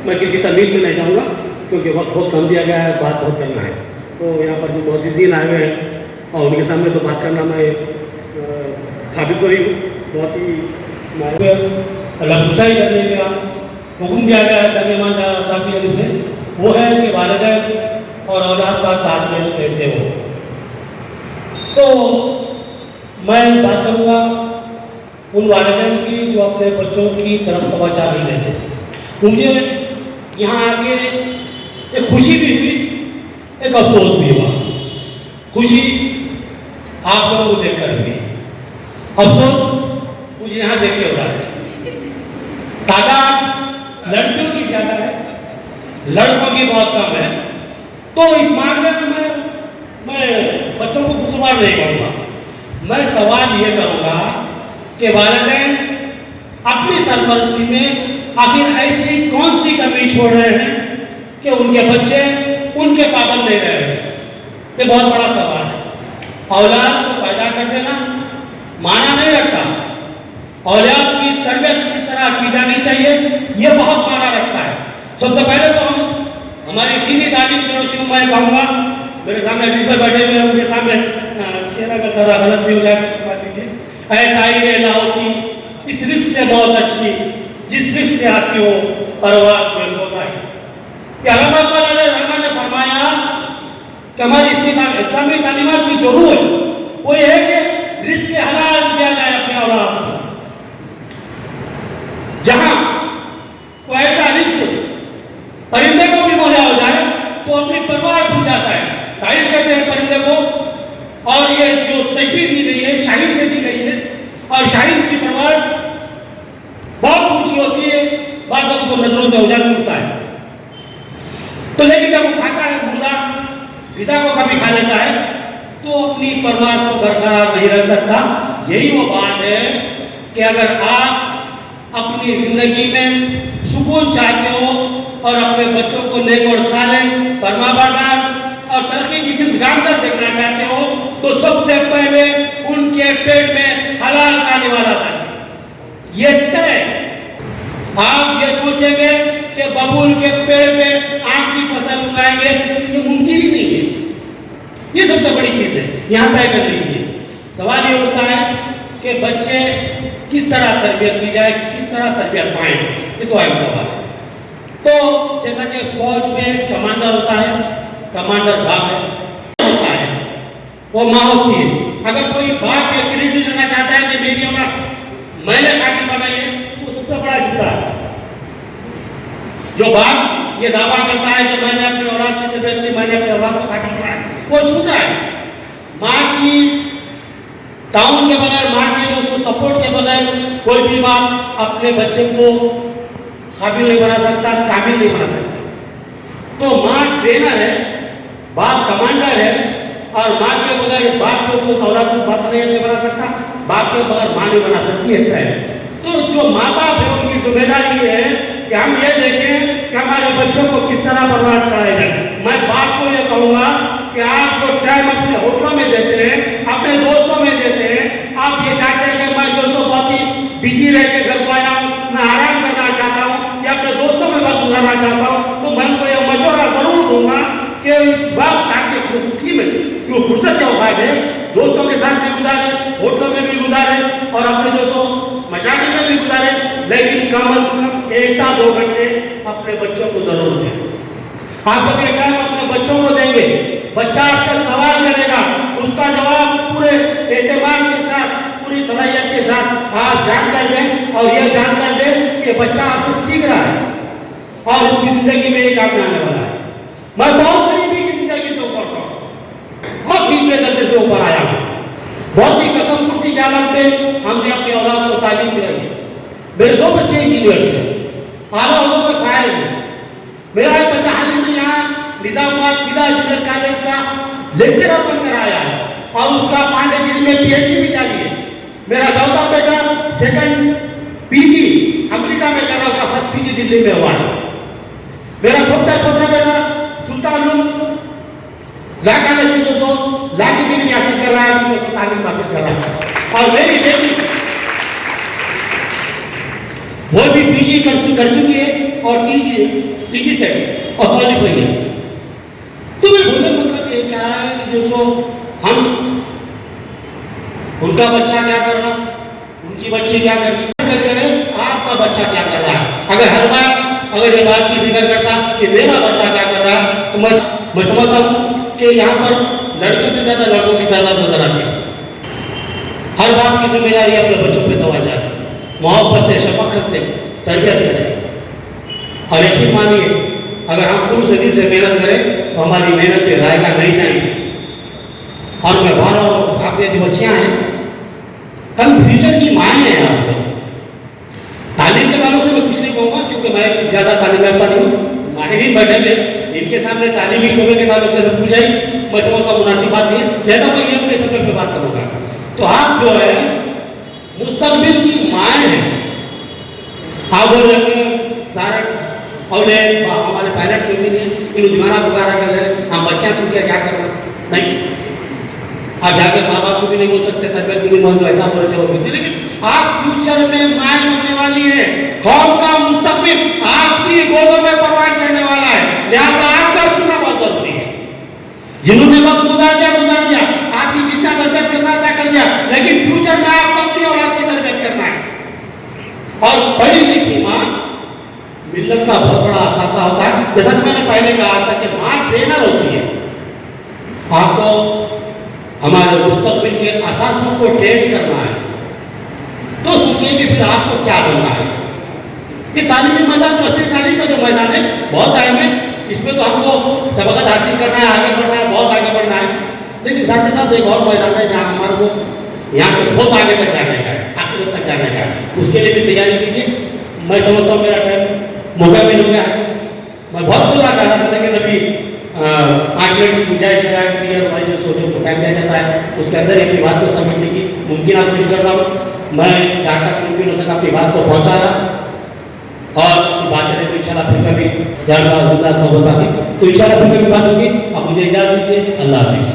मैं किसी तमीज़ में नहीं जाऊँगा क्योंकि वक्त बहुत कम दिया गया है, बात बहुत करना है। तो यहाँ पर जो मोअज़्ज़िज़ीन आए हुए हैं और उनके सामने तो बात करना मैं साबित हो रही हूँ। बहुत ही लखुशाई करने का हुक्म दिया गया है सर इमाम साहब की तरफ से, वो है कि वालिदैन और औलाद का तालमेल कैसे हो। तो मैं बात करूँगा उन वालिदैन की जो अपने बच्चों की तरफ तवज्जो नहीं देते। मुझे यहाँ आके एक खुशी भी हुई, एक अफसोस भी हुआ। खुशी आप लोगों को देखकर हुई, अफसोस मुझे यहाँ देख के हो रहा है। तादाद लड़कियों की ज़्यादा है, लड़कों की बहुत कम है। तो इस मामले में मैं बच्चों को कसूरवार नहीं कहूँगा। मैं सवाल ये करूँगा कि वालिदैन अपनी सरपरस्ती में आखिर ऐसी कौन सी कमी छोड़ रहे हैं कि उनके बच्चे उनके पाबंद नहीं रह रहे। ये बहुत बड़ा सवाल है। औलाद को पैदा कर देना माना नहीं रखता, औलाद की तरबियत किस तरह की जानी चाहिए ये बहुत माना रखता है। सबसे पहले तो हम हमारी दीनी तालीम की रोशनी में मैं कहूँगा, मेरे सामने अजीज पर बैठे हुए हैं, उनके सामने शेरा का सारा गलत भी हो जाए बात कीजिए। ऐ ताईरे लाहोती इस रिश्ते से बहुत अच्छी जिस रिश्ते से आती हो परवाज़ में होता है। कि अल्लाह ताला ने फरमाया कि हमारी इस्लामी तालीमात की जो रूह है वो ये है कि रिस्क हलाल किया जाए अपने औलाद को। जहां वो ऐसा रिस्क परिंदे को भी मुहैया हो जाए तो अपनी परवाह भूल जाता है। तारीफ कहते हैं परिंदे को, और ये जो तशबीह दी गई है शाहीन से दी गई है, और शाहीन की परवाज़ बहुत ऊंची होती है, बाद में उनको नजरों से उजागर होता है। तो लेकिन जब वो खाता है मुर्दा ग़िज़ा को कभी खा लेता है तो अपनी परवाज़ को बरकरार नहीं रख सकता। यही वो बात है कि अगर आप अपनी जिंदगी में सुकून चाहते हो और अपने बच्चों को नेक और साले फरमाबरदार और तरक्की की जिंदगी देखना चाहते हो तो सबसे पहले उनके पेट में हलाल खाने वाला चाहिए। ये तय आप ये सोचेंगे कि बबूल के पेड़ में आम की फसल उगाएंगे, ये मुमकिन ही नहीं है। ये सबसे बड़ी चीज है, यहाँ तय कर लीजिए। सवाल ये होता है कि बच्चे किस तरह तरबियत की जाए, किस तरह तरबियत पाएं, ये तो एक सवाल है। तो जैसा कि फौज में कमांडर होता है, कमांडर बाप है होता है, वो माँ होती है। अगर कोई बाप या क्रेडिट लेना चाहता है कि मेरी औलाद मैंने काबिल बनाई है तो सबसे बड़ा झूठा है। जो बाप ये दावा करता है कि मैंने अपनी औलाद की तरबियत की, मैंने अपनी औलाद को काबिल बनाया, वो झूठा है। माँ की ताउन के बगैर, माँ के जो सपोर्ट के बगैर कोई भी बाप अपने बच्चे को काबिल नहीं बना सकता, काबिल नहीं बना सकता। तो माँ ट्रेनर है, बाप कमांडर है, और माँ के बगैर बाप को उसको औलाद को बस नहीं बना सकता, बाप के बगैर माँ नहीं बना सकती है। तो जो माँ बाप है उनकी जिम्मेदारी ये है कि हम ये देखें कि हमारे बच्चों को किस तरह बर्बाद कराया जाए। मैं बाप को ये कहूँगा कि आप जो टाइम अपने होटलों में देते हैं, अपने दोस्तों में देते हैं, आप ये चाहते हैं कि मैं दोस्तों बहुत ही बिजी रह के घर को आया हूँ, मैं आराम करना चाहता हूँ या अपने दोस्तों में वक्त गुजारना चाहता हूँ, तो मैं उनको यह मशवरा जरूर दूंगा कि इस वक्त आपके जो कीमत जो फुर्सत के औकात है दोस्तों के साथ भी गुजारे, होटलों में भी गुजारे और अपने दोस्तों मशागिल में भी गुजारे, लेकिन कम अज कम 1 या 2 घंटे अपने बच्चों को जरूर दें। आप जब ये टाइम अपने बच्चों को देंगे, बच्चा आपसे सवाल करेगा, उसका जवाब पूरे एतमाद के साथ, पूरी सलाहियत के साथ आप जानकर दें और यह जानकर दें कि बच्चा आपसे सीख रहा है और उसकी जिंदगी में एक काम आने वाला है। मैं बहुत गरीबी की जिंदगी से ऊपर था, बहुत निचले दर्जे से ऊपर आया हूँ, बहुत ही कसम कुर्सी के आलम पे हमने अपनी औलाद को तालीम दिलाई। मेरे 2 बच्चे इंजीनियर थे, आला उम्र में फायर है। मेरा एक बच्चा हाल ही में यहाँ निजामाबाद किला इंजीनियर कॉलेज का लेक्चरर बनकर आया है और उसका पांडेचेरी में पीएचडी भी जारी है। मेरा चौथा बेटा 2nd पीजी अमेरिका में कर रहा, उसका 1st पीजी दिल्ली में हुआ है। मेरा छोटा बेटा सुल्तानुल ला कॉलेज से जो ला की डिग्री हासिल कर रहा है, जो तालीम हासिल कर रहा है, और मेरी बेटी वो भी पीजी कर चुकी है और टीजी सेट और क्वालिफाई है। तो मैं भोजन मतलब ये क्या है कि जो सो हम उनका बच्चा क्या कर रहा, उनकी बच्ची क्या कर रही, आपका बच्चा क्या कर रहा है। अगर हर बार अगर ये बात की फिक्र करता कि मेरा बच्चा क्या कर रहा है, तो मैं समझता हूँ कि यहाँ पर लड़कों से ज्यादा लड़कों की तादाद नजर आती है। हर बात की जिम्मेदारी अपने बच्चों पे दवा जाए, मोहब्बत से शफकत से तरबियत करें। और यकीन मानिए अगर हम खुद से दिल से मेहनत करें तो हमारी मेहनत के रायगा नहीं जाएगी। और मैं भारा और आपके जो बच्चियां हैं कल फ्यूचर की माएँ हैं। आप तालीम के ताल्लुक से मैं कुछ नहीं कहूँगा क्योंकि मैं ज़्यादा तालीम याफ्ता नहीं हूँ, माहिरीन बैठे थे, इनके सामने तालीमी शोबे के ताल्लुक से पूछा ही मैं समझता मुनासिब बात नहीं है, जैसा मैं ये अपने सफर पे बात करूँगा। तो आप जो है मुस्तकबिल की माएँ हैं, आप बोल रहे सारे और हमारे पेरेंट्स को भी नहीं इन दीवाना पुकारा कर रहे हैं, हम बच्चा सुन के क्या करना नहीं। आप जाकर माँ बाप को भी नहीं बोल सकते तरबियत भी बहुत ऐसा बोल रहे थे, लेकिन आप फ्यूचर में माए बनने वाली है, कौम का मुस्तकबिल आपकी गोदों में परवान चढ़ने वाला है, लिहाजा आपका सुनना बहुत जरूरी है। जिन्होंने वक्त गुजार दिया, आपकी जितना तरबियत करना था कर दिया, लेकिन फ्यूचर में आपको अपनी औलाद की तरबियत करना है। और पढ़ी लिखी माँ मिल्लत का बहुत बड़ा असासा होता है। जैसा कि मैंने पहले कहा था कि माँ ट्रेनर होती है, आपको हमारे मुस्तकबिल के असासों को ट्रेन करना है। तो सोचिए कि फिर आपको क्या बनना है। ये तालीमी मैदान तो असली तालीम का जो मैदान है बहुत अहम है, इसमें तो हमको सबकत हासिल करना है, आगे बढ़ना है, बहुत आगे बढ़ना है। लेकिन साथ ही साथ एक और मैदान है जहाँ हमारे को यहाँ से बहुत आगे तक जाने का है, आखिर तक जाने का है, उसके लिए भी तैयारी कीजिए। मैं समझता हूँ मेरा टाइम मौका मिल गया है। मैं बहुत बोलना चाह रहा था लेकिन अभी 8 मिनट की गुंजाइश लगाया कि यार भाई जो सोचो को टाइम दिया जाता है उसके अंदर अपनी बात को समझने की मुमकिन कोशिश करता हूँ। मैं जहाँ तक मुमकिन हो सका अपनी बात को पहुँचाया और बात करें तो इंशाल्लाह फिर कभी जिंदा सोबत बाकी तो इंशाल्लाह फिर कभी बात होगी। अब मुझे इजाज़त दीजिए, अल्लाह हाफिज़।